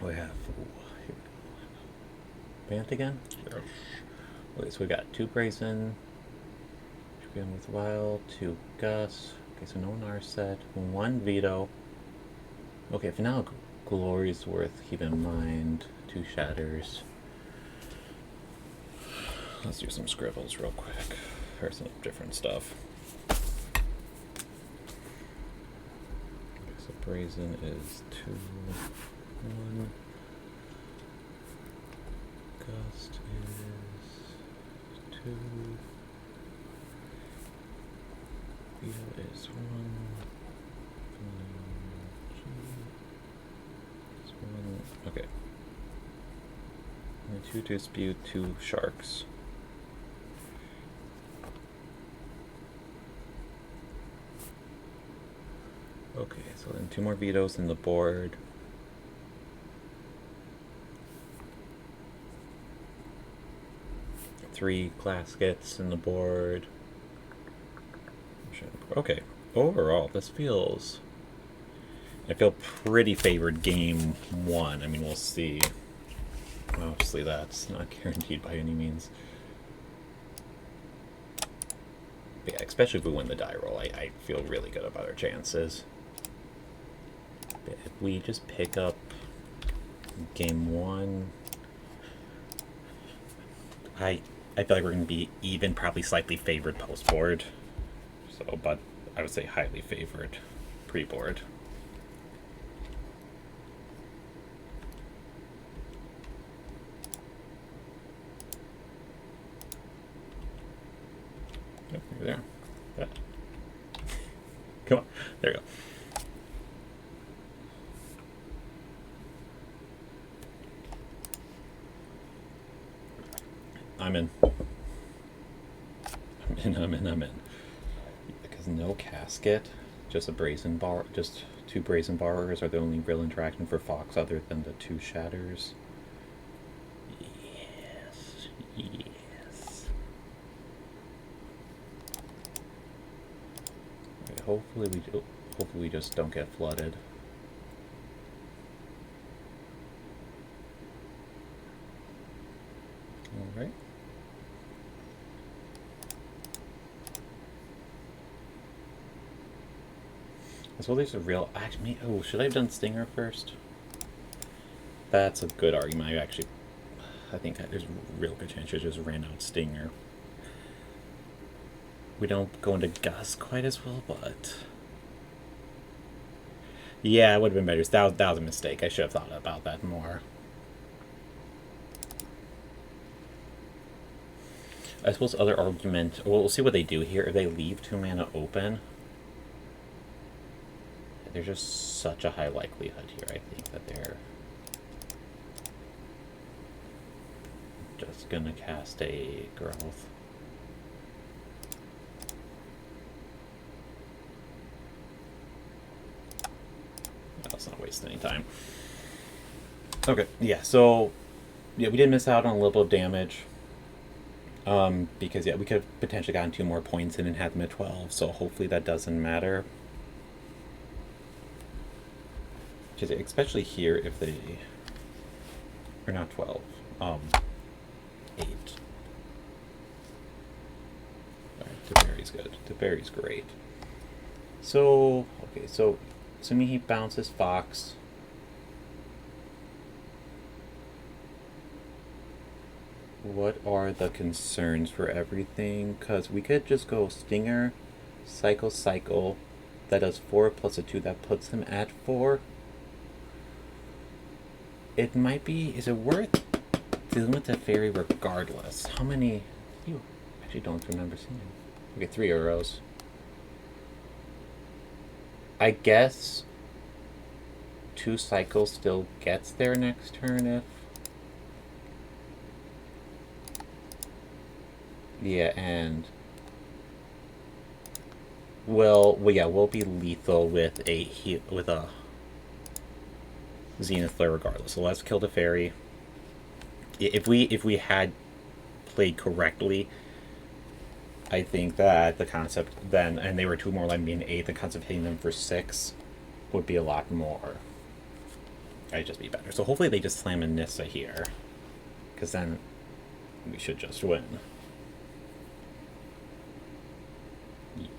We have Bant again. Yes. Okay, so we got 2 Brazen, 2 with Wild, 2 Gus. Okay, so no one set, 1 Veto. Okay, for now, Glory's worth keeping in mind. 2 Shatters. Let's do some scribbles real quick for some different stuff. Okay, so Brazen is 2, 1. Gust is 2. Veto is 1. Is 1. Okay. And 2 Dispute, 2 Sharks. Okay, so then 2 more vetoes in the board. Three Claskets in the board. Okay, overall, this feels... I feel pretty favored game 1. I mean, we'll see. Obviously, that's not guaranteed by any means. But yeah, especially if we win the die roll, I feel really good about our chances. But if we just pick up game 1, I feel like we're going to be even, probably slightly favored post-board. So, but I would say highly favored pre-board. Yep, you're there. Yeah. Come on. There you go. I'm in. I'm in. Because no casket, just a brazen bar, just 2 brazen borrowers are the only real interaction for Fox other than the 2 shatters. Yes, yes. Okay, hopefully we just don't get flooded. All right. So there's a real... Actually, oh, should I have done Stinger first? That's a good argument. I think there's a real good chance I just ran out Stinger. We don't go into Gus quite as well, but... Yeah, it would have been better. That was a mistake. I should have thought about that more. I suppose other argument... Well, we'll see what they do here. If they leave 2 mana open... There's just such a high likelihood here, I think, that they're just gonna cast a growth. Let's not waste any time. Okay, yeah, so yeah, we did miss out on a little bit of damage. Because yeah, we could have potentially gotten 2 more points in and had them at 12, so hopefully that doesn't matter. Especially here if they are not 12, 8. Alright, Tiberi's good. Tiberi's great. So, okay, so assuming he bounces Fox. What are the concerns for everything? Because we could just go Stinger, Cycle. That does 4 plus a 2. That puts him at 4. It might be... Is it worth dealing with the fairy regardless? How many... You actually don't remember seeing. Okay, 3 arrows. I guess 2 cycles still gets there next turn if... Yeah, and... Well, yeah, we'll be lethal with a Zenith Flare regardless. So let's kill the fairy. If we had played correctly, I think that the concept then, and they were 2 more like being 8, the concept of hitting them for 6 would be a lot more might just be better. So hopefully they just slam a Nissa here, because then we should just win.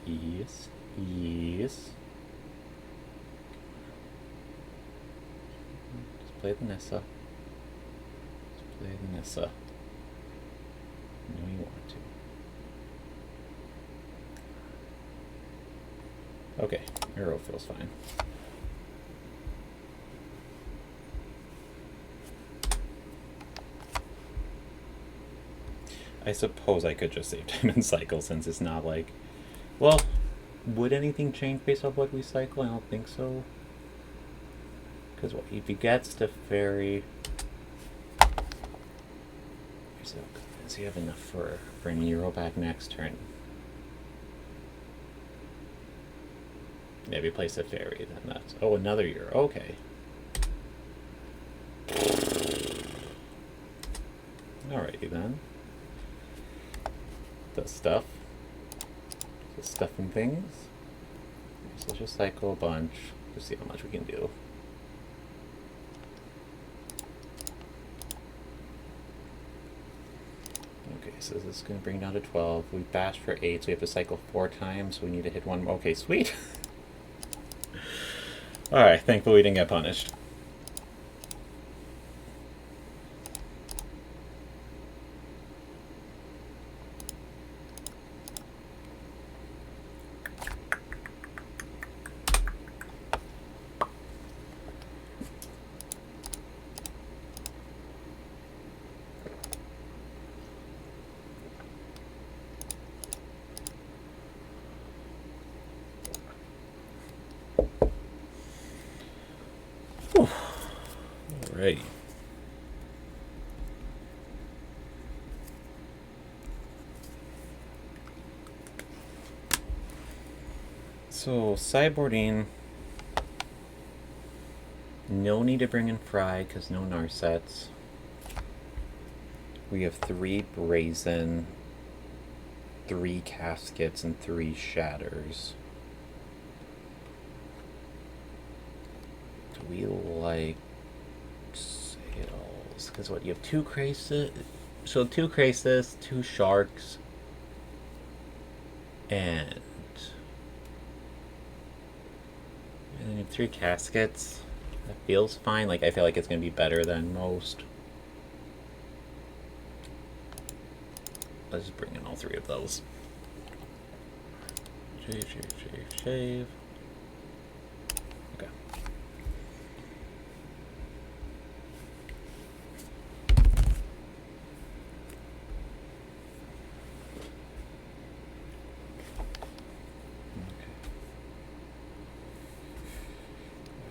Yes, yes. Just play the Nissa. Just play the Nissa. No, you want to. Okay, arrow feels fine. I suppose I could just save time and cycle since it's not like... Well, would anything change based off what we cycle? I don't think so. Because what, if he gets to fairy... Does he have enough for Nero back next turn? Yeah, if he plays a fairy, then that's... Oh, another year. Okay. Alrighty then. The stuff. Just stuffing things. So let's just cycle a bunch to see how much we can do. Okay, so this is going to bring down to 12. We bashed for 8, so we have to cycle 4 times. So we need to hit 1 more. Okay, sweet. Alright, thankfully we didn't get punished. Alrighty. So, sideboarding. No need to bring in Fry, because no Narsets. We have 3 Brazen, 3 Caskets, and 3 Shatters. Do we like Sails? Because what, you have 2 Krasis? So 2 Krasis, 2 Sharks, and then you have 3 Caskets. That feels fine. Like, I feel like it's going to be better than most. Let's just bring in all 3 of those. Shave, shave, shave, shave. Okay.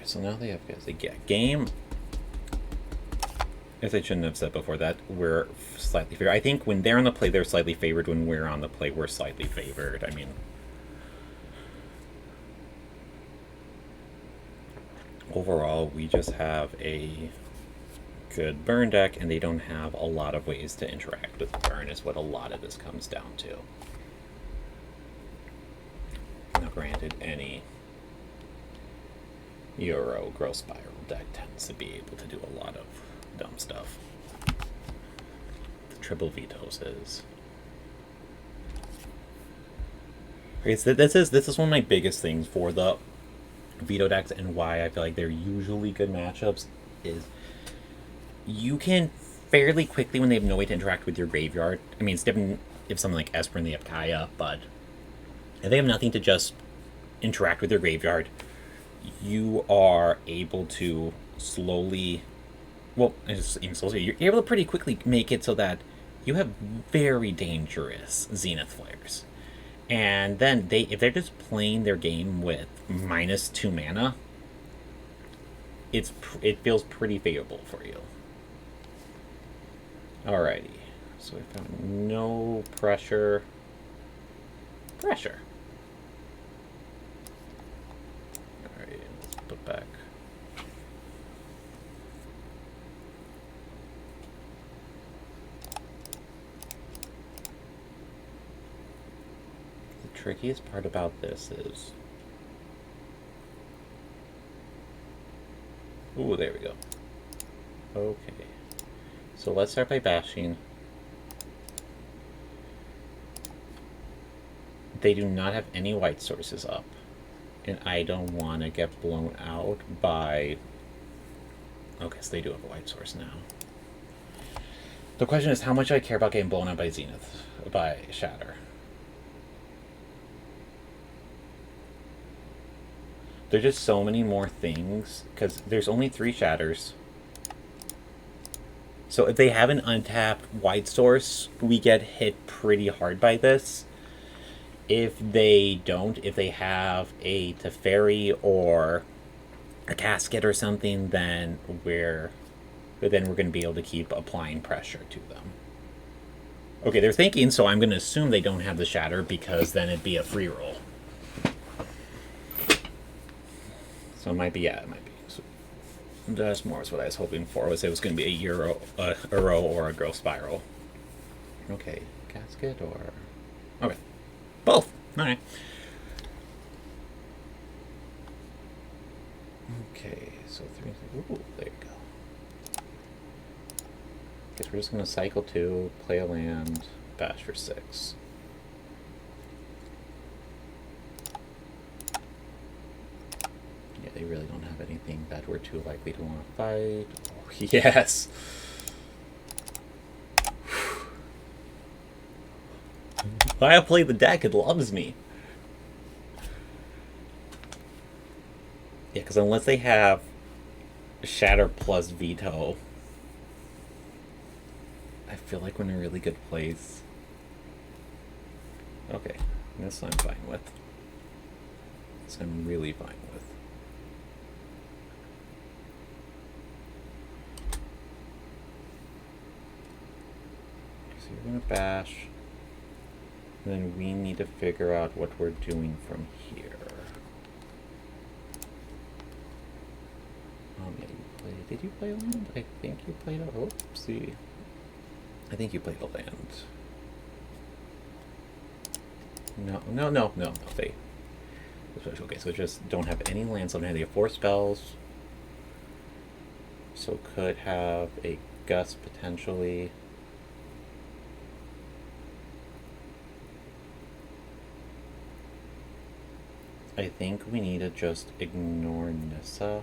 So now they have guys. They get game. As I shouldn't have said before that, we're slightly favored. I think when they're on the play, they're slightly favored. When we're on the play, we're slightly favored. I mean, overall, we just have a good burn deck, and they don't have a lot of ways to interact with burn, is what a lot of this comes down to. Now, granted, any Euro Growth Spiral deck tends to be able to do a lot of dumb stuff. The triple vetoes is... Okay, so this is one of my biggest things for the veto decks, and why I feel like they're usually good matchups is you can fairly quickly, when they have no way to interact with your graveyard. I mean, it's different if something like Esper and they have Kaya, but if they have nothing to just interact with your graveyard, you are able to slowly, well, even slowly, you're able to pretty quickly make it so that you have very dangerous Zenith Flares. And then if they're just playing their game with -2 mana, it feels pretty favorable for you. Alrighty, so we found no pressure. Alright, let's put back. The trickiest part about this is... Ooh, there we go. Okay. So let's start by bashing. They do not have any white sources up. And I don't want to get blown out by... Okay, so they do have a white source now. The question is, how much do I care about getting blown out by Zenith? By Shatter? There's just so many more things, because there's only 3 Shatters. So if they have an untapped white source, we get hit pretty hard by this. If they don't, if they have a Teferi or a Casket or something, then we're going to be able to keep applying pressure to them. Okay, they're thinking, so I'm going to assume they don't have the Shatter, because then it'd be a free roll. So it might be, yeah, it might be. So that's more what I was hoping for, was it was going to be a Euro or a Growth Spiral. Okay, Casket or... Okay, both. All right. Okay, so 3... Ooh, there you go. Guess we're just going to cycle 2, play a land, bash for 6. Yeah, they really don't have anything that we're too likely to want to fight. Oh, yes! I play the deck, it loves me. Yeah, because unless they have Shatter plus Veto, I feel like we're in a really good place. Okay, this I'm fine with. This I'm really fine with. So you're gonna bash. And then we need to figure out what we're doing from here. Yeah, you played... Did you play a land? I think you played a... Oopsie. I think you played a land. No. They... Okay, so just don't have any lands. So they have 4 spells. So could have a Gust potentially. I think we need to just ignore Nissa.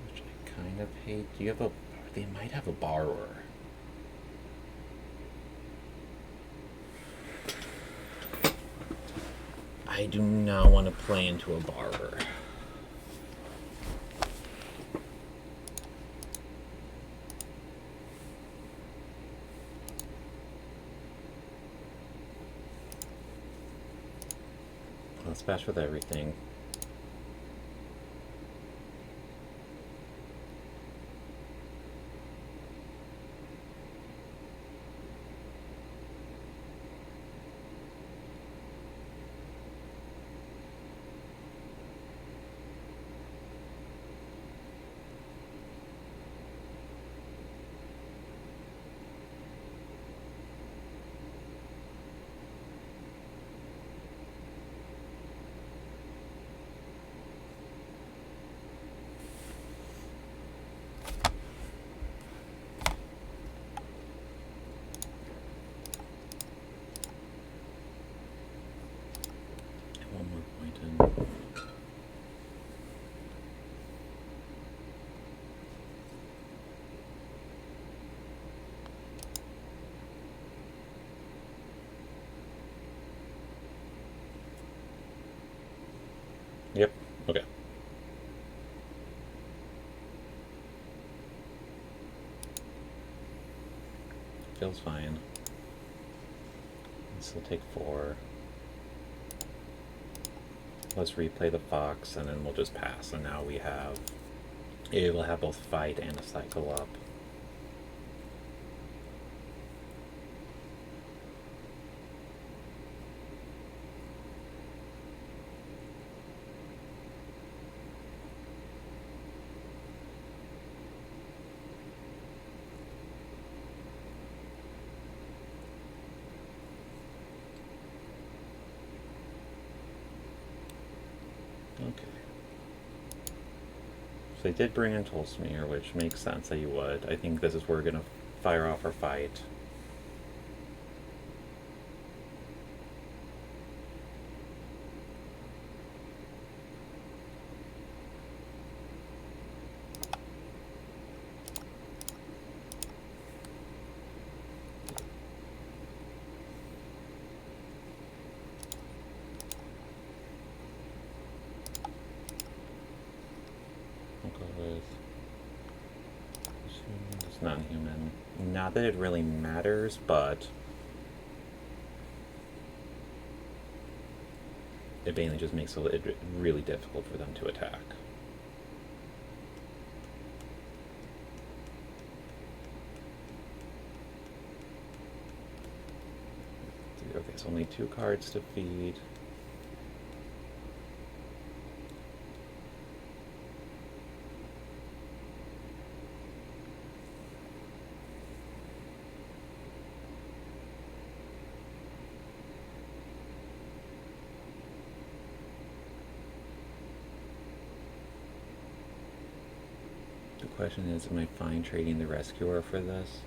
Which I kind of hate. Do you have a... They might have a Borrower. I do not want to play into a Borrower. Let's bash with everything. One more point in. Yep. Okay. Feels fine. This will take 4. Let's replay the Fox, and then we'll just pass. And now we have... It will have both fight and a cycle up. Okay. So they did bring in Tolsmir, which makes sense that you would. I think this is where we're going to fire off our fight. Non-human. Not that it really matters, but it mainly just makes it really difficult for them to attack. Okay, so only 2 cards to feed. Question is, am I fine trading the Rescuer for this?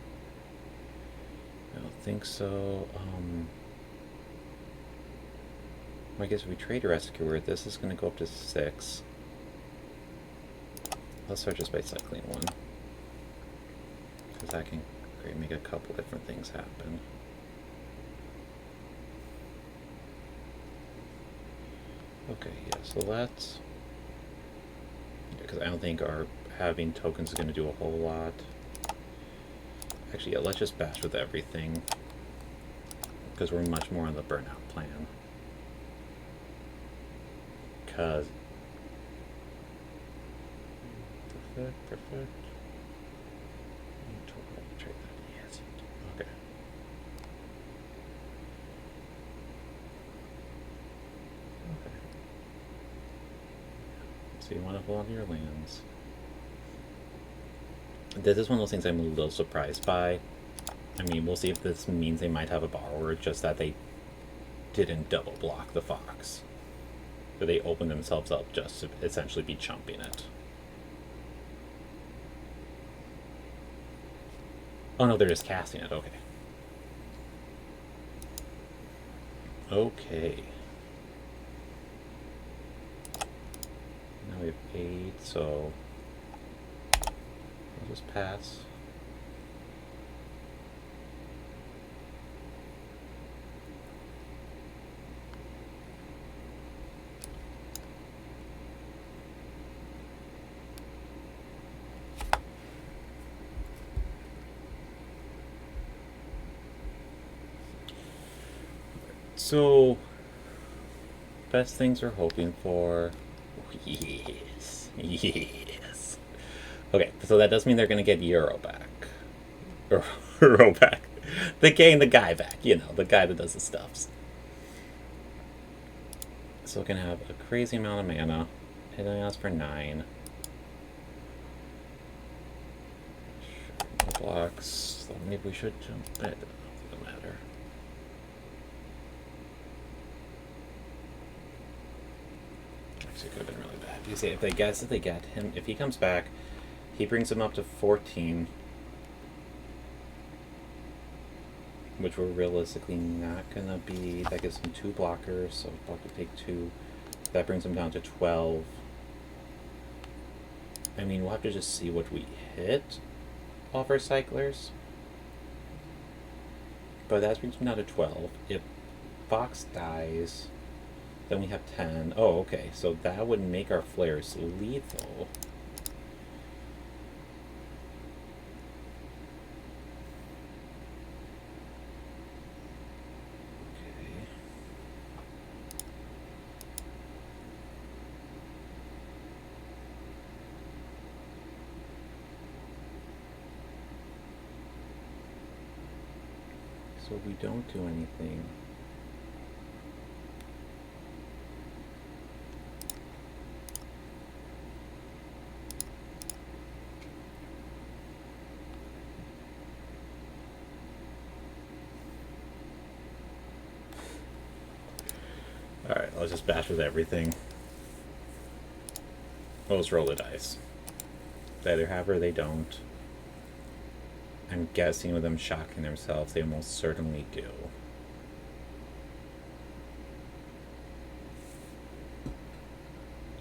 I don't think so. I guess if we trade a Rescuer, this is going to go up to 6. Let's start just by cycling 1. Because that can make a couple different things happen. Okay, yeah, so let's... Because I don't think our having tokens is going to do a whole lot. Actually, yeah, let's just bash with everything. Because we're much more on the burnout plan. Because... Perfect. Trade that. Yes. Okay. So you want to hold on to your lands. This is one of those things I'm a little surprised by. I mean, we'll see if this means they might have a borrower, just that they didn't double block the Fox. But they opened themselves up just to essentially be chumping it. Oh no, they're just casting it, okay. Okay. Now we have 8, so I'll just pass. So, best things we're hoping for. Yes. Yes. Okay, so that does mean they're going to get Euro back. Or Euro back. They're getting the guy back, you know, the guy that does the stuffs. So we're going to have a crazy amount of mana. Hitting us for 9. No blocks. So maybe we should jump. It doesn't matter. Actually, it could have been really bad. You see, if they get him, if he comes back, he brings him up to 14. Which we're realistically not going to be. That gives him 2 blockers, so block to take 2. That brings him down to 12. I mean, we'll have to just see what we hit off our cyclers. But that brings him down to 12. If Fox dies, then we have 10. Oh, okay, so that would make our flares lethal. So we don't do anything. Alright, let's just bash with everything. Let's roll the dice. They either have or they don't. I'm guessing with them shocking themselves, they almost certainly do.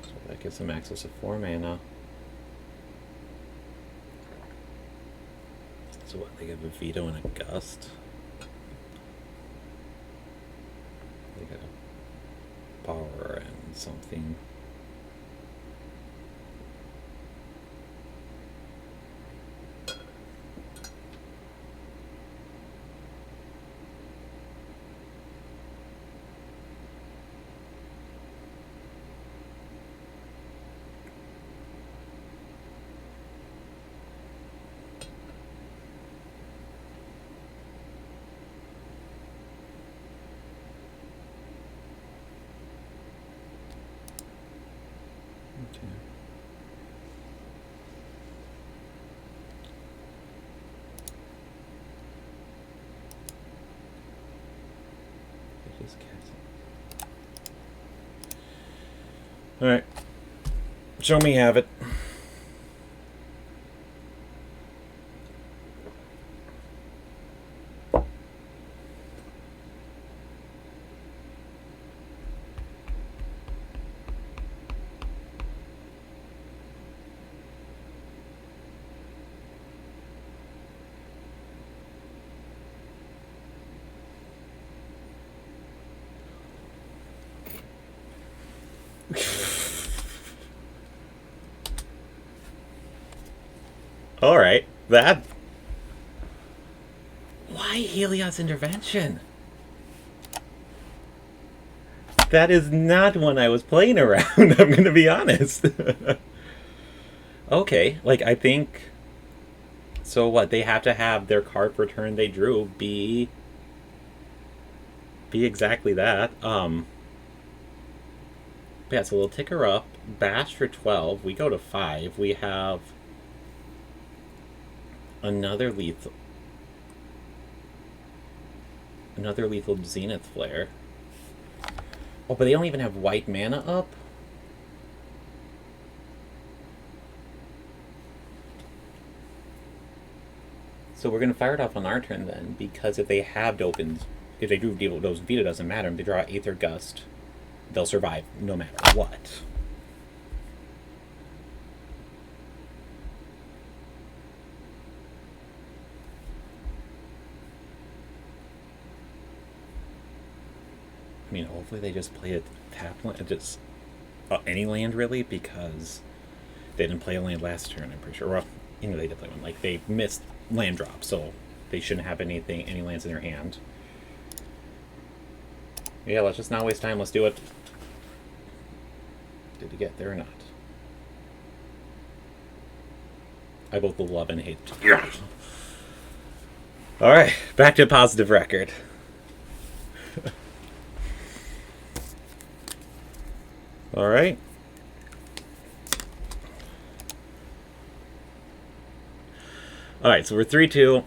So that gives them access to 4 mana. So what, they have a veto and a gust? They got a power and something. Alright. Show me have it. Alright, that... Why Helios Intervention? That is not one I was playing around, I'm gonna be honest. Okay, like, I think... So what, they have to have their card per turn they drew be exactly that. Yeah, so we'll tick her up. Bash for 12. We go to 5. We have another lethal Zenith Flare. Oh, but they don't even have white mana up? So we're going to fire it off on our turn then, because if they have opens, if they do those veto, doesn't matter. If they draw Aether Gust, they'll survive no matter what. I mean, hopefully they just play a tap land, just any land really, because they didn't play a land last turn, I'm pretty sure. Well, you know, they did play one. Like, they missed land drop, so they shouldn't have any lands in their hand. Yeah, let's just not waste time. Let's do it. Did we get there or not? I both love and hate. Yeah. All right, back to a positive record. All right. All right, so we're 3-2.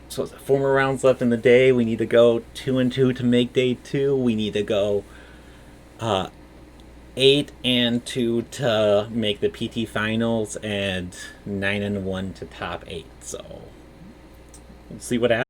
So 4 more rounds left in the day. We need to go 2-2 to make day 2. We need to go 8-2 to make the PT finals, and 9-1 to top 8. So we'll see what happens.